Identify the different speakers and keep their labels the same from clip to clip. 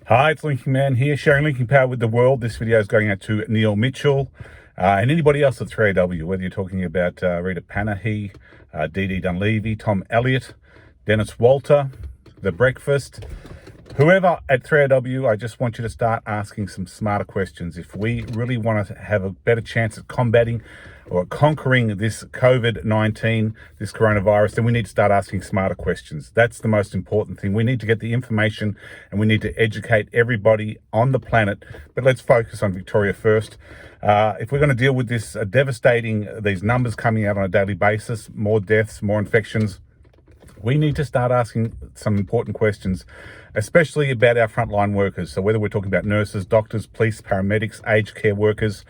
Speaker 1: Hi, it's Linking Man here, sharing Linking Power with the world. This video is going out to Neil Mitchell and anybody else at 3AW, whether you're talking about Rita Panahi, Dee Dunleavy, Tom Elliott, Dennis Walter, The Breakfast, whoever at 3AW. I just want you to start asking some smarter questions. If we really want to have a better chance at combating or conquering this COVID-19, this coronavirus, then we need to start asking smarter questions. That's the most important thing. We need to get the information and we need to educate everybody on the planet. But let's focus on Victoria first. If we're going to deal with this these numbers coming out on a daily basis, more deaths, more infections, we need to start asking some important questions, especially about our frontline workers. So whether we're talking about nurses, doctors, police, paramedics, aged care workers,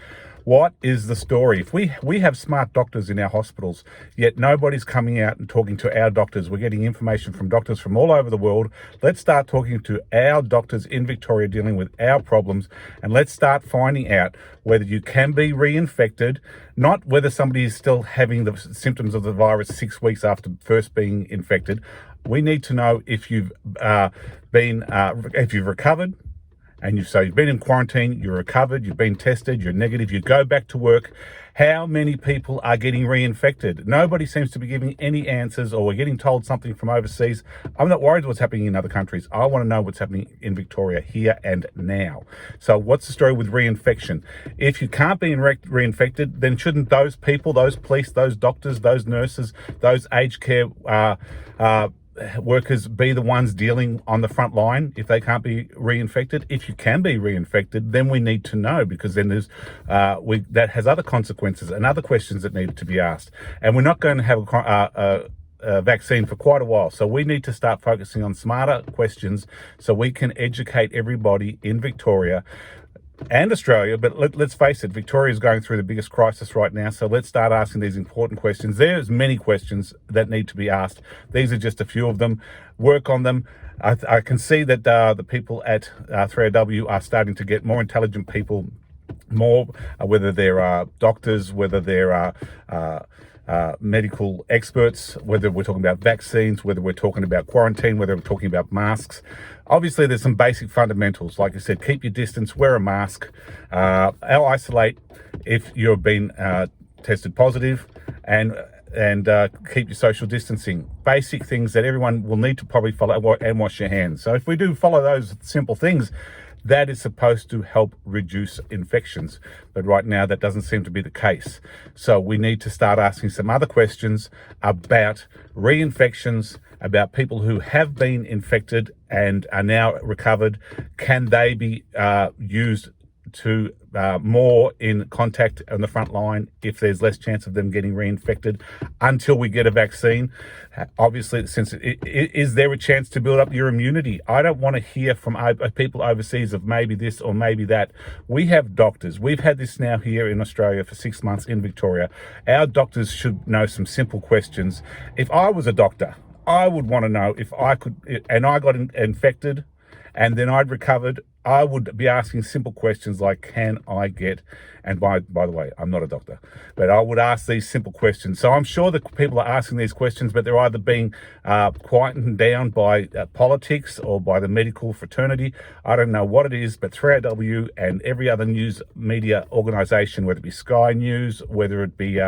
Speaker 1: what is the story? If we have smart doctors in our hospitals, yet nobody's coming out and talking to our doctors. We're getting information from doctors from all over the world. Let's start talking to our doctors in Victoria dealing with our problems, and let's start finding out whether you can be reinfected, not whether somebody is still having the symptoms of the virus 6 weeks after first being infected. We need to know if you've recovered, and you've been in quarantine, you're recovered, you've been tested, you're negative, you go back to work. How many people are getting reinfected? Nobody seems to be giving any answers, or we're getting told something from overseas. I'm not worried what's happening in other countries. I want to know what's happening in Victoria here and now. So what's the story with reinfection? If you can't be reinfected, then shouldn't those people, those police, those doctors, those nurses, those aged care workers be the ones dealing on the front line if they can't be reinfected? If you can be reinfected, then we need to know, because then there's that has other consequences and other questions that need to be asked. And we're not going to have a vaccine for quite a while. So we need to start focusing on smarter questions so we can educate everybody in Victoria and Australia. But let's face it, Victoria is going through the biggest crisis right now. So let's start asking these important questions. There's many questions that need to be asked. These are just a few of them. Work on them. I can see that the people at 3AW are starting to get more intelligent people, more whether they're doctors, whether they're medical experts, whether we're talking about vaccines, whether we're talking about quarantine, whether we're talking about masks. Obviously, there's some basic fundamentals. Like I said, keep your distance, wear a mask, isolate if you've been tested positive, and keep your social distancing. Basic things that everyone will need to probably follow, and wash your hands. So if we do follow those simple things, that is supposed to help reduce infections. But right now, that doesn't seem to be the case. So we need to start asking some other questions about reinfections, about people who have been infected and are now recovered. Can they be used to more in contact on the front line if there's less chance of them getting reinfected until we get a vaccine? Obviously, since is there a chance to build up your immunity? I don't want to hear from people overseas of maybe this or maybe that. We have doctors. We've had this now here in Australia for 6 months in Victoria. Our doctors should know some simple questions. If I was a doctor, I would want to know if I could, and I got infected and then I'd recovered, I would be asking simple questions like, can I get, and by the way, I'm not a doctor, but I would ask these simple questions. So I'm sure that people are asking these questions, but they're either being quietened down by politics or by the medical fraternity. I don't know what it is, but 3AW and every other news media organisation, whether it be Sky News, whether it be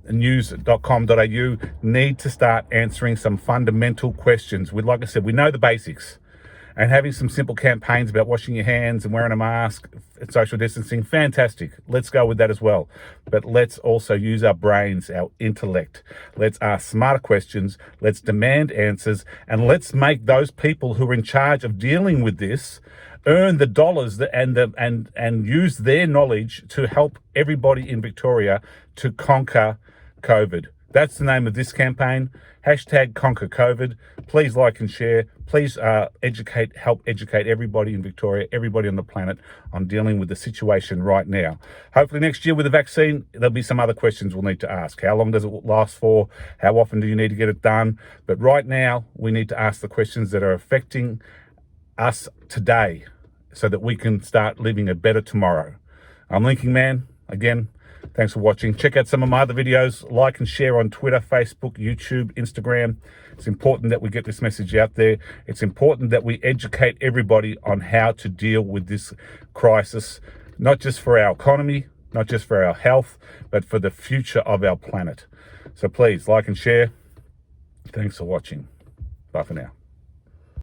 Speaker 1: news.com.au, need to start answering some fundamental questions. Like I said, we know the basics. And having some simple campaigns about washing your hands and wearing a mask, social distancing, fantastic. Let's go with that as well. But let's also use our brains, our intellect. Let's ask smarter questions. Let's demand answers. And let's make those people who are in charge of dealing with this earn the dollars and use their knowledge to help everybody in Victoria to conquer COVID. That's the name of this campaign. #ConquerCovid. Please like and share. Please help educate everybody in Victoria, everybody on the planet on dealing with the situation right now. Hopefully next year with the vaccine, there'll be some other questions we'll need to ask. How long does it last for? How often do you need to get it done? But right now, we need to ask the questions that are affecting us today so that we can start living a better tomorrow. I'm Linking Man. Again, Thanks for watching. Check out some of my other videos. Like and share on Twitter, Facebook, YouTube, Instagram. It's important that we get this message out there. It's important that we educate everybody on how to deal with this crisis, not just for our economy, not just for our health, but for the future of our planet. So please like and share. Thanks for watching. Bye for now.